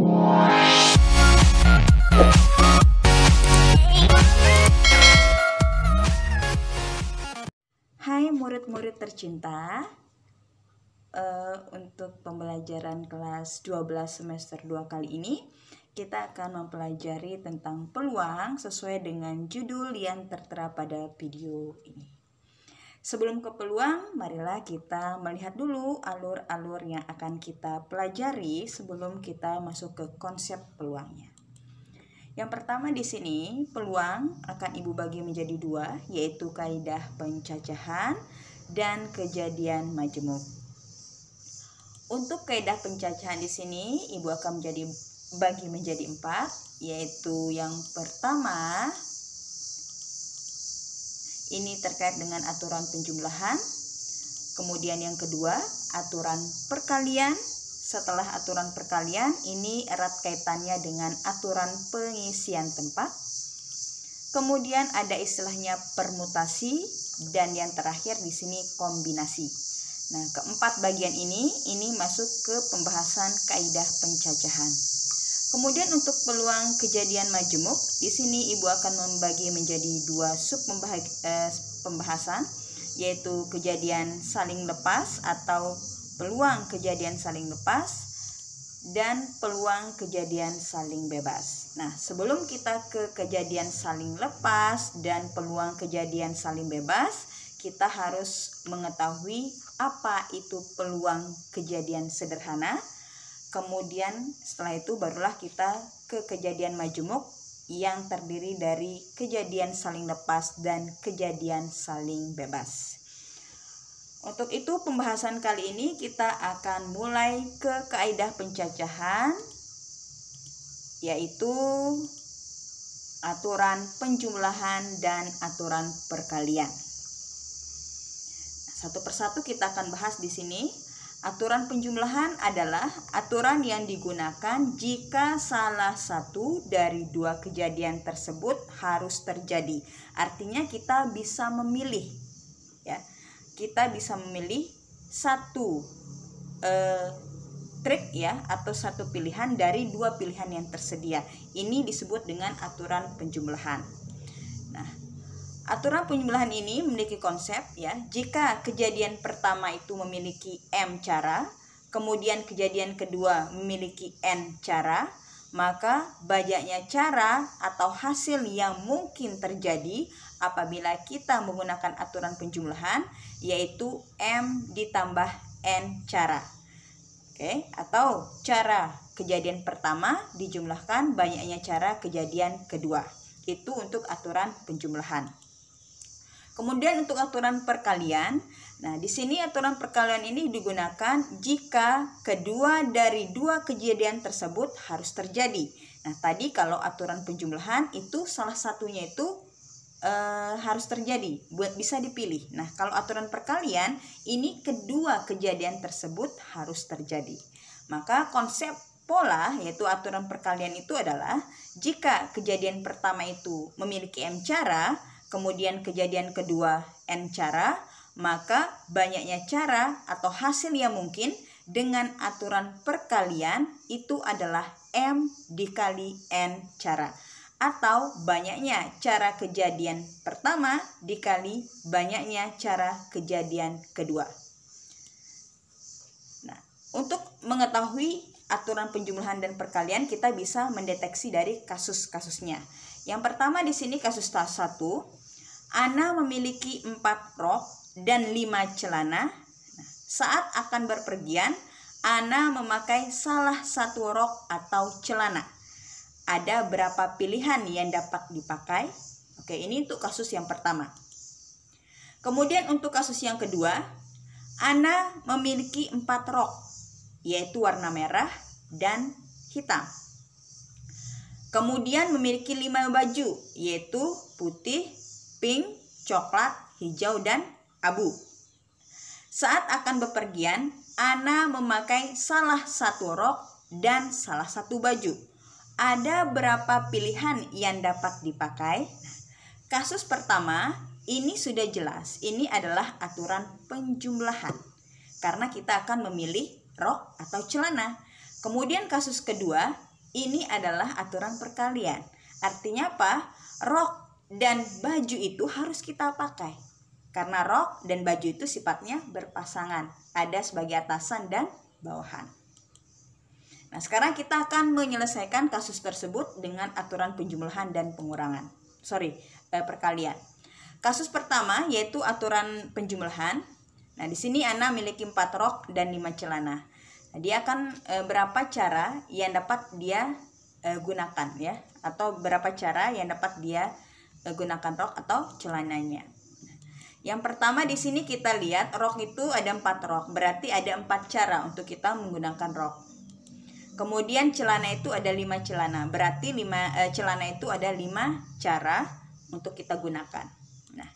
Hai murid-murid tercinta, untuk pembelajaran kelas 12 semester 2 kali ini kita akan mempelajari tentang peluang sesuai dengan judul yang tertera pada video ini. Sebelum ke peluang, marilah kita melihat dulu alur-alur yang akan kita pelajari sebelum kita masuk ke konsep peluangnya. Yang pertama di sini, peluang akan Ibu bagi menjadi dua, yaitu kaidah pencacahan dan kejadian majemuk. Untuk kaidah pencacahan di sini, Ibu akan bagi menjadi 4, yaitu yang pertama, ini terkait dengan aturan penjumlahan. Kemudian yang kedua, aturan perkalian. Setelah aturan perkalian, ini erat kaitannya dengan aturan pengisian tempat. Kemudian ada istilahnya permutasi, dan yang terakhir di sini kombinasi. Nah, keempat bagian ini masuk ke pembahasan kaidah pencacahan. Kemudian untuk peluang kejadian majemuk, di sini Ibu akan membagi menjadi dua sub pembahasan, yaitu kejadian saling lepas atau peluang kejadian saling lepas dan peluang kejadian saling bebas. Nah, sebelum kita ke kejadian saling lepas dan peluang kejadian saling bebas, kita harus mengetahui apa itu peluang kejadian sederhana. Kemudian setelah itu barulah kita ke kejadian majemuk yang terdiri dari kejadian saling lepas dan kejadian saling bebas. Untuk itu pembahasan kali ini kita akan mulai ke kaidah pencacahan, yaitu aturan penjumlahan dan aturan perkalian. Satu persatu kita akan bahas di sini. Aturan penjumlahan adalah aturan yang digunakan jika salah satu dari dua kejadian tersebut harus terjadi. Artinya kita bisa memilih, ya. Kita bisa memilih satu trik, ya, atau satu pilihan dari dua pilihan yang tersedia. Ini disebut dengan aturan penjumlahan. Nah, aturan penjumlahan ini memiliki konsep, ya, jika kejadian pertama itu memiliki M cara, kemudian kejadian kedua memiliki N cara, maka banyaknya cara atau hasil yang mungkin terjadi apabila kita menggunakan aturan penjumlahan, yaitu M ditambah N cara. Oke, atau cara kejadian pertama dijumlahkan banyaknya cara kejadian kedua. Itu untuk aturan penjumlahan. Kemudian untuk aturan perkalian, nah di sini aturan perkalian ini digunakan jika kedua dari dua kejadian tersebut harus terjadi. Nah, tadi kalau aturan penjumlahan itu salah satunya itu harus terjadi, bisa dipilih. Nah, kalau aturan perkalian ini kedua kejadian tersebut harus terjadi. Maka konsep pola yaitu aturan perkalian itu adalah jika kejadian pertama itu memiliki M cara, kemudian kejadian kedua N cara, maka banyaknya cara atau hasil yang mungkin dengan aturan perkalian itu adalah M dikali N cara, atau banyaknya cara kejadian pertama dikali banyaknya cara kejadian kedua. Nah, untuk mengetahui aturan penjumlahan dan perkalian kita bisa mendeteksi dari kasus-kasusnya. Yang pertama di sini kasus 1, Ana memiliki 4 rok dan 5 celana. Nah, saat akan berpergian, Ana memakai salah satu rok atau celana. Ada berapa pilihan yang dapat dipakai? Oke, ini untuk kasus yang pertama. Kemudian untuk kasus yang kedua, Ana memiliki 4 rok, yaitu warna merah dan hitam. Kemudian memiliki 5 baju, yaitu putih, pink, coklat, hijau, dan abu. Saat akan bepergian, Ana memakai salah satu rok dan salah satu baju. Ada berapa pilihan yang dapat dipakai? Kasus pertama, ini sudah jelas. Ini adalah aturan penjumlahan. Karena kita akan memilih rok atau celana. Kemudian kasus kedua, ini adalah aturan perkalian. Artinya apa? Rok dan baju itu harus kita pakai. Karena rok dan baju itu sifatnya berpasangan. Ada sebagai atasan dan bawahan. Nah, sekarang kita akan menyelesaikan kasus tersebut dengan aturan penjumlahan dan pengurangan. Perkalian. Kasus pertama yaitu aturan penjumlahan. Nah, di sini Ana memiliki 4 rok dan 5 celana. Nah, dia akan berapa cara yang dapat dia gunakan ya, atau berapa cara yang dapat dia gunakan rok atau celananya. Yang pertama di sini kita lihat rok itu ada 4 rok, berarti ada 4 cara untuk kita menggunakan rok. Kemudian celana itu ada 5 celana, berarti celana itu ada 5 cara untuk kita gunakan. Nah,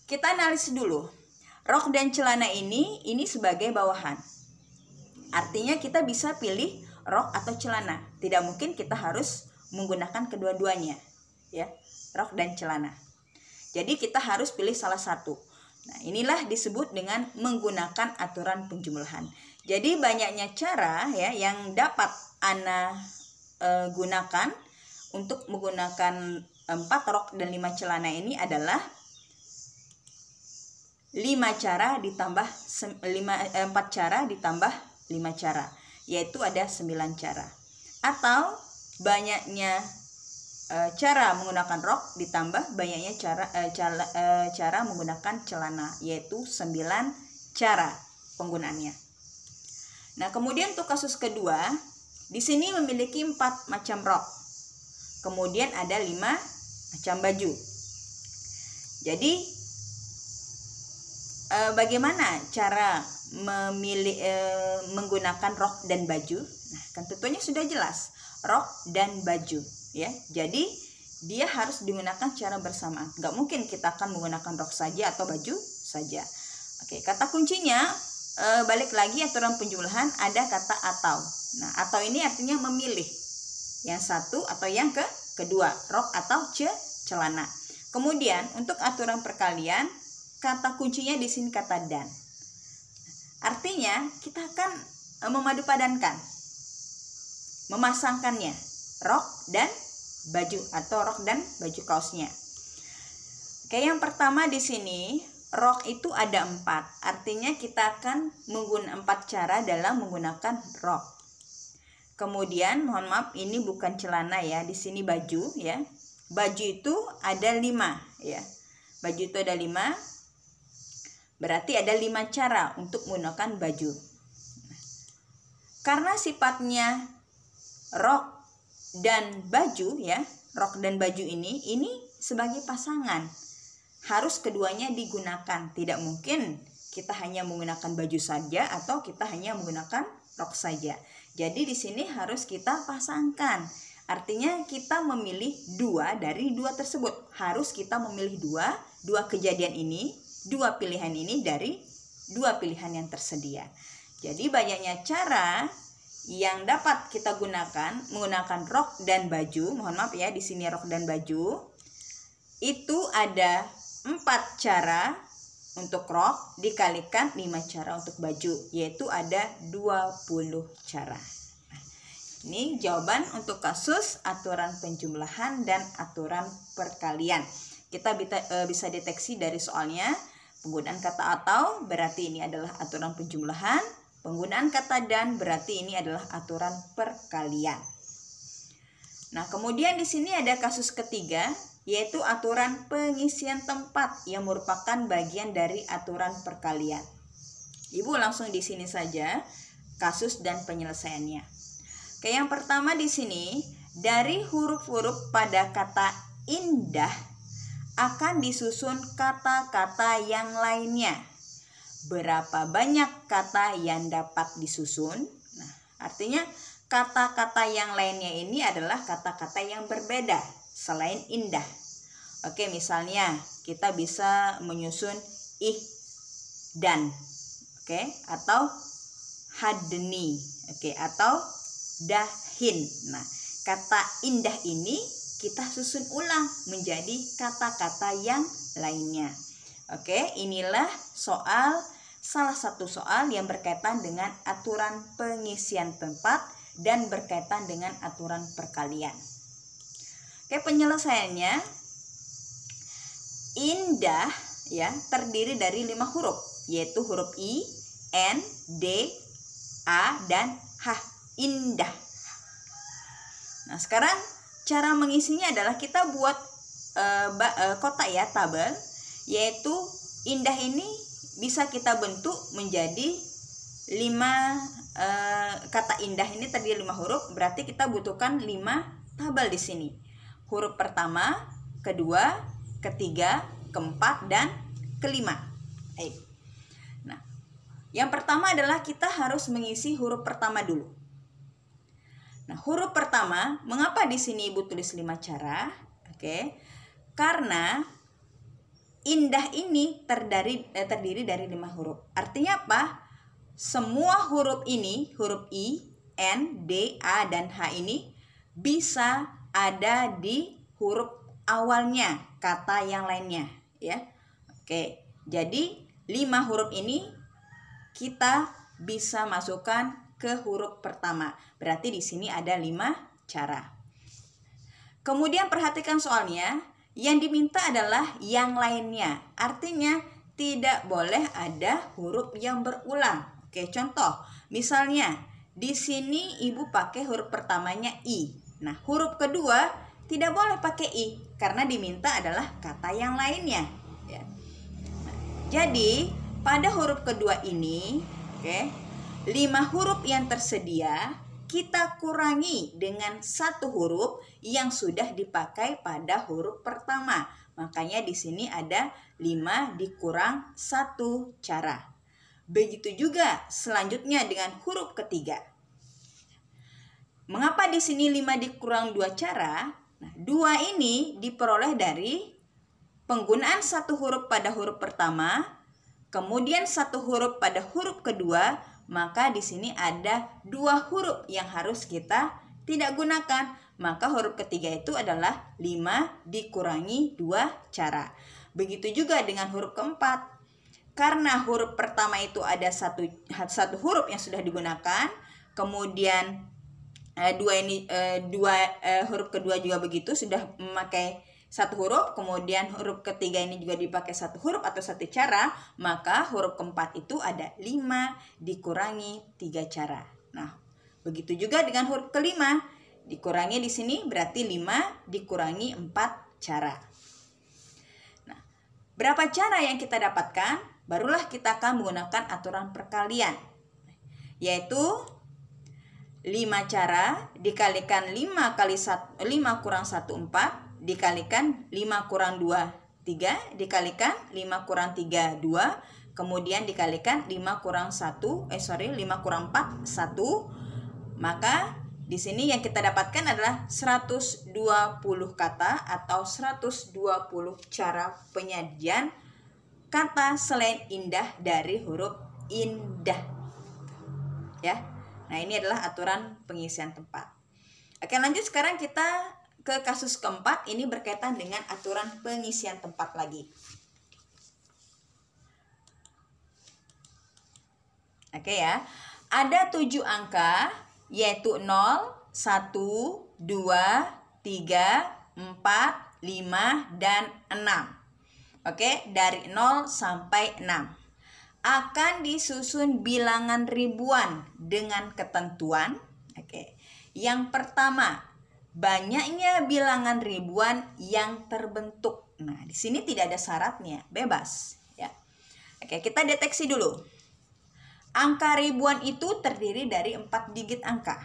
kita analisis dulu. Rok dan celana ini sebagai bawahan. Artinya kita bisa pilih rok atau celana. Tidak mungkin kita harus menggunakan kedua-duanya, ya, rok dan celana. Jadi kita harus pilih salah satu. Nah, inilah disebut dengan menggunakan aturan penjumlahan. Jadi banyaknya cara ya yang dapat Ana gunakan untuk menggunakan 4 rok dan 5 celana ini adalah 4 cara ditambah 5 cara, yaitu ada 9 cara. Atau banyaknya cara menggunakan rok ditambah banyaknya cara menggunakan celana, yaitu 9 cara penggunaannya. Nah, kemudian untuk kasus kedua, di sini memiliki 4 macam rok. Kemudian ada 5 macam baju. Jadi bagaimana cara menggunakan rok dan baju? Nah, kan tentunya sudah jelas, rok dan baju, ya. Jadi dia harus digunakan secara bersamaan. Nggak mungkin kita akan menggunakan rok saja atau baju saja. Oke, kata kuncinya balik lagi aturan penjumlahan ada kata atau. Nah, atau ini artinya memilih yang satu atau yang kedua, rok atau celana. Kemudian untuk aturan perkalian, kata kuncinya di sini kata dan. Artinya kita akan memadupadankan, memasangkannya, rok dan baju atau rok dan baju kaosnya. Oke, yang pertama di sini rok itu ada 4. Artinya kita akan menggunakan 4 cara dalam menggunakan rok. Kemudian mohon maaf, ini bukan celana ya, di sini baju ya. Baju itu ada 5 ya. Baju itu ada 5. Berarti ada 5 cara untuk menggunakan baju. Karena sifatnya rok dan baju ya, rok dan baju ini sebagai pasangan. Harus keduanya digunakan. Tidak mungkin kita hanya menggunakan baju saja atau kita hanya menggunakan rok saja. Jadi di sini harus kita pasangkan. Artinya kita memilih 2 dari 2 tersebut. Harus kita memilih 2 kejadian ini, 2 pilihan ini dari 2 pilihan yang tersedia. Jadi banyaknya cara yang dapat kita gunakan menggunakan rok dan baju. Mohon maaf ya, di sini rok dan baju. Itu ada 4 cara untuk rok dikalikan 5 cara untuk baju, yaitu ada 20 cara. Nah, ini jawaban untuk kasus aturan penjumlahan dan aturan perkalian. Kita bisa deteksi dari soalnya. Penggunaan kata atau berarti ini adalah aturan penjumlahan. Penggunaan kata dan berarti ini adalah aturan perkalian. Nah, kemudian di sini ada kasus ketiga, yaitu aturan pengisian tempat yang merupakan bagian dari aturan perkalian. Ibu langsung di sini saja kasus dan penyelesaiannya. Oke, yang pertama di sini dari huruf-huruf pada kata indah akan disusun kata-kata yang lainnya. Berapa banyak kata yang dapat disusun? Nah, artinya kata-kata yang lainnya ini adalah kata-kata yang berbeda selain indah. Oke, misalnya kita bisa menyusun ih dan, oke, atau hadni, oke, atau dahin. Nah, kata indah ini kita susun ulang menjadi kata-kata yang lainnya. Oke, inilah salah satu soal yang berkaitan dengan aturan pengisian tempat dan berkaitan dengan aturan perkalian. Oke, penyelesaiannya indah ya terdiri dari 5 huruf, yaitu huruf I, N, D, A, dan H. Indah. Nah, sekarang cara mengisinya adalah kita buat kotak ya, tabel, yaitu indah ini bisa kita bentuk menjadi 5 kata indah ini terdiri 5 huruf, berarti kita butuhkan 5 tabel di sini. Huruf pertama, kedua, ketiga, keempat, dan kelima. Nah, yang pertama adalah kita harus mengisi huruf pertama dulu. Nah, huruf pertama, mengapa di sini Ibu tulis 5 cara? Oke. Karena indah ini terdiri dari 5 huruf. Artinya apa? Semua huruf ini, huruf I, N, D, A, dan H ini bisa ada di huruf awalnya kata yang lainnya ya. Oke, jadi 5 huruf ini kita bisa masukkan ke huruf pertama. Berarti di sini ada 5 cara. Kemudian perhatikan soalnya, yang diminta adalah yang lainnya. Artinya tidak boleh ada huruf yang berulang. Oke, contoh, misalnya di sini Ibu pakai huruf pertamanya I. Nah, huruf kedua tidak boleh pakai I karena diminta adalah kata yang lainnya. Ya. Nah, jadi pada huruf kedua ini, 5 huruf yang tersedia kita kurangi dengan 1 huruf yang sudah dipakai pada huruf pertama. Makanya di sini ada 5 dikurang 1 cara. Begitu juga selanjutnya dengan huruf ketiga. Mengapa di sini 5 dikurang 2 cara? Nah, 2 ini diperoleh dari penggunaan 1 huruf pada huruf pertama, kemudian 1 huruf pada huruf kedua, maka di sini ada 2 huruf yang harus kita tidak gunakan. Maka huruf ketiga itu adalah 5 dikurangi 2 cara. Begitu juga dengan huruf keempat. Karena huruf pertama itu ada satu huruf yang sudah digunakan, kemudian huruf kedua juga begitu sudah memakai 1 huruf, kemudian huruf ketiga ini juga dipakai 1 huruf atau 1 cara, maka huruf keempat itu ada 5 dikurangi 3 cara. Nah, begitu juga dengan huruf kelima, dikurangi di sini berarti 5 dikurangi 4 cara. Nah, berapa cara yang kita dapatkan? Barulah kita akan menggunakan aturan perkalian, yaitu 5 cara dikalikan 5 kurang 1 4, dikalikan 5 kurang 2 3, dikalikan 5 kurang 3 2, kemudian dikalikan 5 kurang 4 1. Maka di sini yang kita dapatkan adalah 120 kata atau 120 cara penyajian kata selain indah dari huruf indah. Ya. Nah, ini adalah aturan pengisian tempat. Oke, lanjut sekarang kita ke kasus keempat. Ini berkaitan dengan aturan pengisian tempat lagi. Oke ya. Ada 7 angka yaitu 0, 1, 2, 3, 4, 5, dan 6. Oke, dari 0 sampai 6. Akan disusun bilangan ribuan dengan ketentuan. Oke. Yang pertama, banyaknya bilangan ribuan yang terbentuk. Nah, di sini tidak ada syaratnya, bebas, ya. Oke, kita deteksi dulu. Angka ribuan itu terdiri dari 4 digit angka.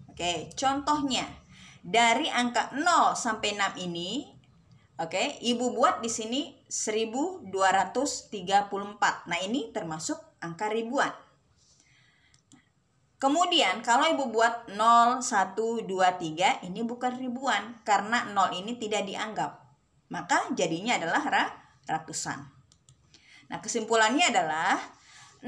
Oke, contohnya dari angka 0 sampai 6 ini, oke, Ibu buat di sini 1234. Nah, ini termasuk angka ribuan. Kemudian kalau Ibu buat 0, 1, 2, 3, ini bukan ribuan karena 0 ini tidak dianggap. Maka jadinya adalah ratusan. Nah, kesimpulannya adalah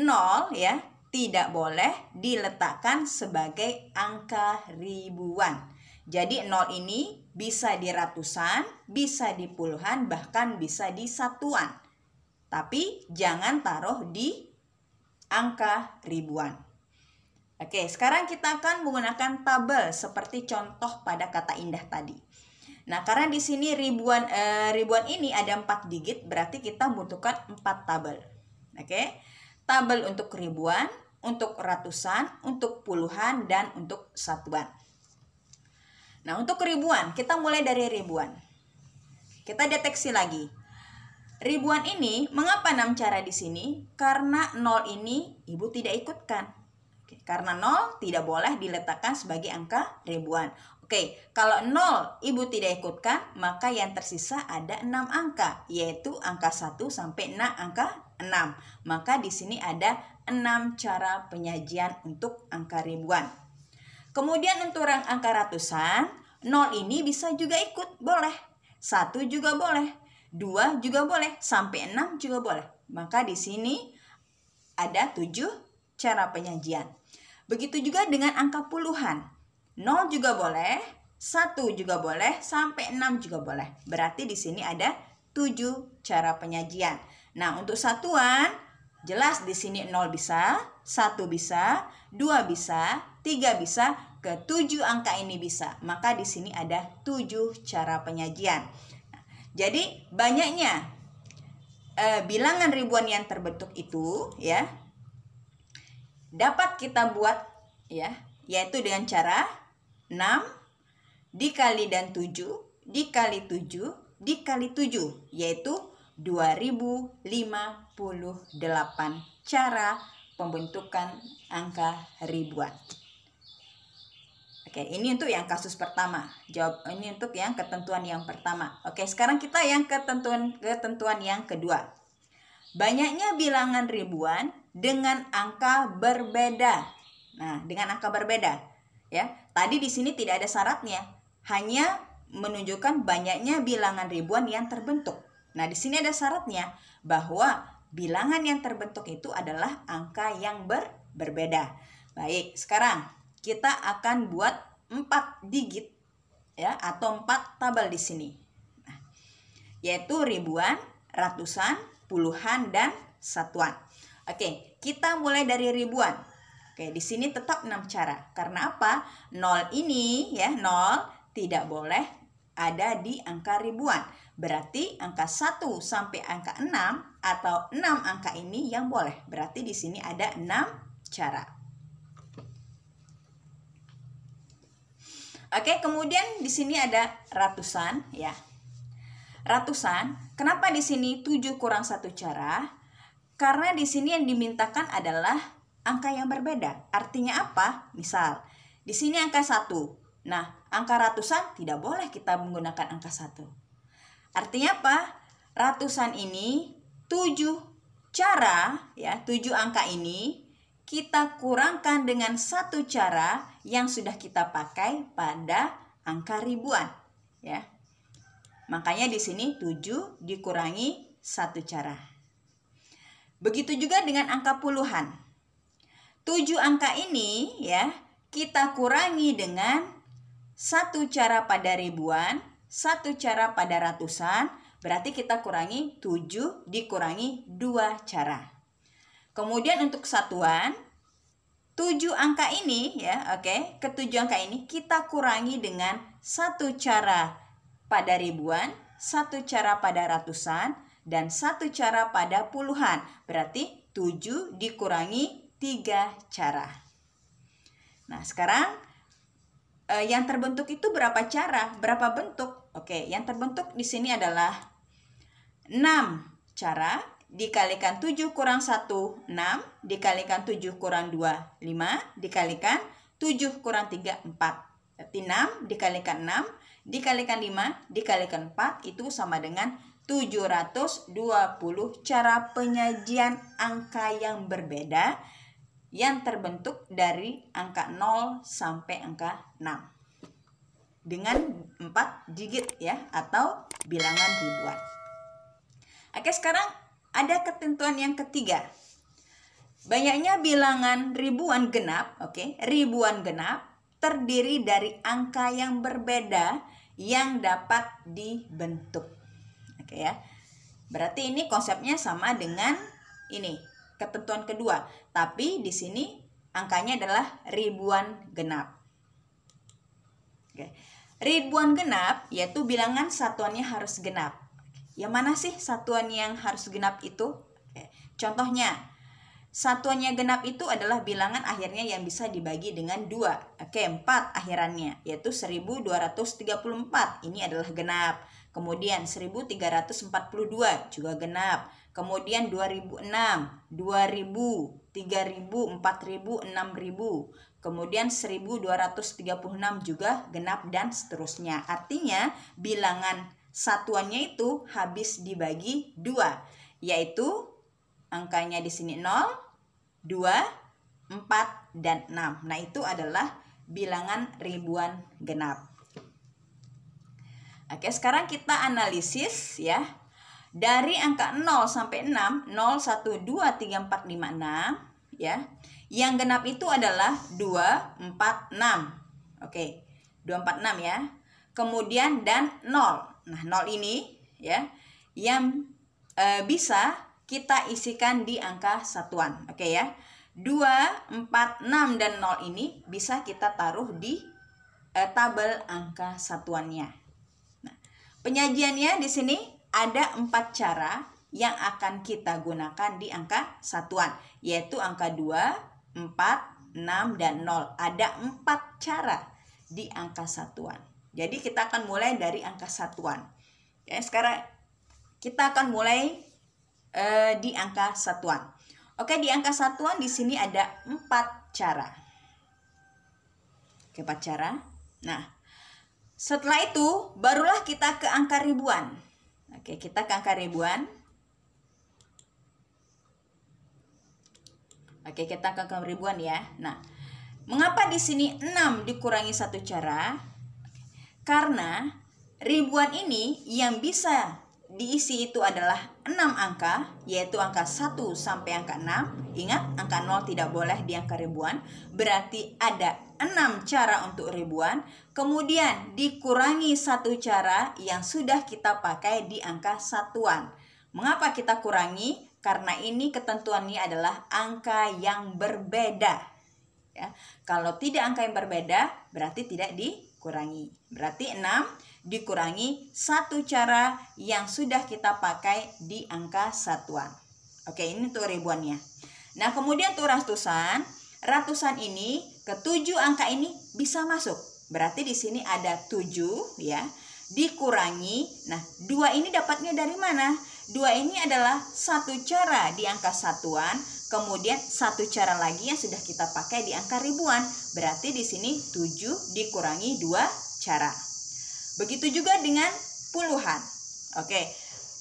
0 ya tidak boleh diletakkan sebagai angka ribuan. Jadi 0 ini bisa di ratusan, bisa di puluhan, bahkan bisa di satuan. Tapi jangan taruh di angka ribuan. Oke, sekarang kita akan menggunakan tabel seperti contoh pada kata indah tadi. Nah, karena di sini ribuan ini ada 4 digit, berarti kita membutuhkan 4 tabel. Oke. Tabel untuk ribuan, untuk ratusan, untuk puluhan, dan untuk satuan. Nah, untuk ribuan, kita mulai dari ribuan. Kita deteksi lagi. Ribuan ini, mengapa 6 cara di sini? Karena 0 ini Ibu tidak ikutkan. Oke, karena 0 tidak boleh diletakkan sebagai angka ribuan. Oke, kalau 0 Ibu tidak ikutkan, maka yang tersisa ada 6 angka, yaitu angka 1 sampai angka 6. Maka di sini ada 6 cara penyajian untuk angka ribuan. Kemudian untuk angka ratusan, 0 ini bisa juga ikut, boleh. 1 juga boleh, 2 juga boleh, sampai 6 juga boleh. Maka di sini ada 7 cara penyajian. Begitu juga dengan angka puluhan. 0 juga boleh, 1 juga boleh, sampai 6 juga boleh. Berarti di sini ada 7 cara penyajian. Nah, untuk satuan jelas di sini 0 bisa, 1 bisa, 2 bisa, 3 bisa, ke 7 angka ini bisa. Maka di sini ada 7 cara penyajian. Jadi banyaknya bilangan ribuan yang terbentuk itu ya dapat kita buat ya, yaitu dengan cara 6 dikali dan 7 dikali 7 dikali 7, yaitu 2058 cara pembentukan angka ribuan. Oke, ini untuk yang kasus pertama. Ini untuk yang ketentuan yang pertama. Oke, sekarang kita yang ketentuan yang kedua. Banyaknya bilangan ribuan dengan angka berbeda. Nah, dengan angka berbeda, ya. Tadi di sini tidak ada syaratnya, hanya menunjukkan banyaknya bilangan ribuan yang terbentuk. Nah, di sini ada syaratnya bahwa bilangan yang terbentuk itu adalah angka yang berbeda. Baik, sekarang kita akan buat 4 digit ya, atau 4 tabel di sini. Nah, yaitu ribuan, ratusan, puluhan, dan satuan. Oke, kita mulai dari ribuan. Oke, di sini tetap 6 cara. Karena apa? 0 ini ya, 0 tidak boleh ada di angka ribuan. Berarti angka 1 sampai angka 6 atau 6 angka ini yang boleh. Berarti di sini ada 6 cara. Oke, kemudian di sini ada ratusan ya. Ratusan, kenapa di sini 7 kurang 1 cara? Karena di sini yang dimintakan adalah angka yang berbeda. Artinya apa? Misal, di sini angka 1. Nah, angka ratusan tidak boleh kita menggunakan angka 1. Artinya apa? Ratusan ini 7 cara ya, 7 angka ini kita kurangkan dengan 1 cara yang sudah kita pakai pada angka ribuan ya. Makanya di sini 7 dikurangi 1 cara. Begitu juga dengan angka puluhan. 7 angka ini ya kita kurangi dengan 1 cara pada ribuan, 1 cara pada ratusan, berarti kita kurangi 7 dikurangi 2 cara. Kemudian untuk satuan, 7 angka ini ya, oke, ke-7 angka ini kita kurangi dengan 1 cara pada ribuan, 1 cara pada ratusan, dan 1 cara pada puluhan. Berarti 7 dikurangi 3 cara. Nah, sekarang yang terbentuk itu berapa cara? Berapa bentuk? Oke, yang terbentuk di sini adalah 6 cara dikalikan 7 kurang 1, 6, dikalikan 7 kurang 2, 5, dikalikan 7 kurang 3, 4. Berarti 6 dikalikan 6, dikalikan 5, dikalikan 4, itu sama dengan 720 cara penyajian angka yang berbeda yang terbentuk dari angka 0 sampai angka 6. Dengan 4 digit ya, atau bilangan ribuan. Oke, sekarang ada ketentuan yang ketiga. Banyaknya bilangan ribuan genap, oke, ribuan genap terdiri dari angka yang berbeda yang dapat dibentuk. Oke ya. Berarti ini konsepnya sama dengan ini, ketentuan kedua. Tapi di sini angkanya adalah ribuan genap. Oke. Ribuan genap yaitu bilangan satuannya harus genap. Yang mana sih satuan yang harus genap itu? Oke. Contohnya, satuannya genap itu adalah bilangan akhirnya yang bisa dibagi dengan 2. Oke, 4 akhirannya, yaitu 1234. Ini adalah genap. Kemudian 1342 juga genap. Kemudian 2006, 2000, 3000, 4000, 6000. Kemudian 1236 juga genap dan seterusnya. Artinya bilangan satuannya itu habis dibagi 2, yaitu angkanya di sini 0, 2, 4, dan 6. Nah, itu adalah bilangan ribuan genap. Oke, sekarang kita analisis ya. Dari angka 0 sampai 6, 0, 1, 2, 3, 4, 5, 6 ya. Yang genap itu adalah 2, 4, 6. Oke, 2, 4, 6 ya. Kemudian dan 0. Nah, 0 ini ya yang bisa kita isikan di angka satuan. Oke ya. 2, 4, 6 dan 0 ini bisa kita taruh di tabel angka satuannya. Nah, penyajiannya di sini ada 4 cara yang akan kita gunakan di angka satuan, yaitu angka 2, 4, 6, dan 0. Ada 4 cara di angka satuan. Jadi kita akan mulai dari angka satuan. Ya, sekarang kita akan mulai di angka satuan. Oke, di angka satuan di sini ada 4 cara. Oke, 4 cara. Nah, setelah itu barulah kita ke angka ribuan. Oke, kita ke angka ribuan. Oke, kita ke angka ribuan ya. Nah, mengapa di sini 6 dikurangi 1 cara? Karena ribuan ini yang bisa diisi itu adalah 6 angka, yaitu angka 1 sampai angka 6. Ingat, angka 0 tidak boleh di angka ribuan. Berarti ada 6 cara untuk ribuan. Kemudian dikurangi 1 cara yang sudah kita pakai di angka satuan. Mengapa kita kurangi? Karena ini ketentuannya adalah angka yang berbeda. Ya. Kalau tidak angka yang berbeda, berarti tidak dikurangi. Berarti 6 dikurangi 1 cara yang sudah kita pakai di angka satuan. Oke, ini untuk ribuannya. Nah, kemudian untuk ratusan. Ratusan ini ke 7 angka ini bisa masuk. Berarti di sini ada 7 ya. Dikurangi. Nah, 2 ini dapatnya dari mana? 2 ini adalah 1 cara di angka satuan. Kemudian 1 cara lagi yang sudah kita pakai di angka ribuan. Berarti di sini 7 dikurangi 2 cara. Begitu juga dengan puluhan. Oke,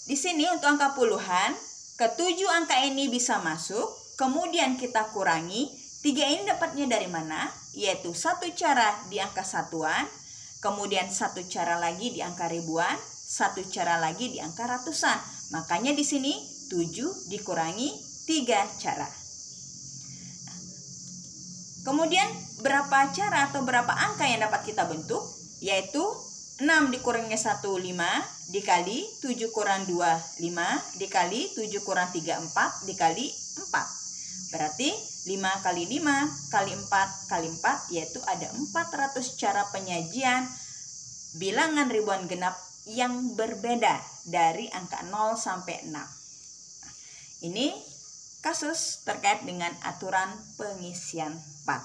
di sini untuk angka puluhan, ke 7 angka ini bisa masuk. Kemudian kita kurangi. 3 ini dapatnya dari mana? Yaitu 1 cara di angka satuan. Kemudian 1 cara lagi di angka ribuan. 1 cara lagi di angka ratusan. Makanya di sini 7 dikurangi 3 cara. Kemudian berapa cara atau berapa angka yang dapat kita bentuk? Yaitu 6 dikurangi 1, 5, dikali 7 kurang 2, 5, dikali 7 kurang 3, 4, dikali 4. Berarti 5 kali 5 kali 4 kali 4, yaitu ada 400 cara penyajian bilangan ribuan genap yang berbeda dari angka 0 sampai 6. Nah, ini kasus terkait dengan aturan pengisian part.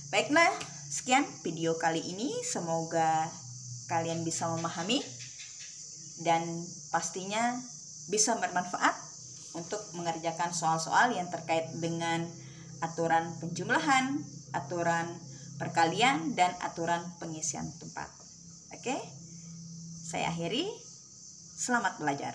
Baiklah, sekian video kali ini. Semoga kalian bisa memahami dan pastinya bisa bermanfaat untuk mengerjakan soal-soal yang terkait dengan aturan penjumlahan, aturan perkalian, dan aturan pengisian tempat. Oke, saya akhiri. Selamat belajar.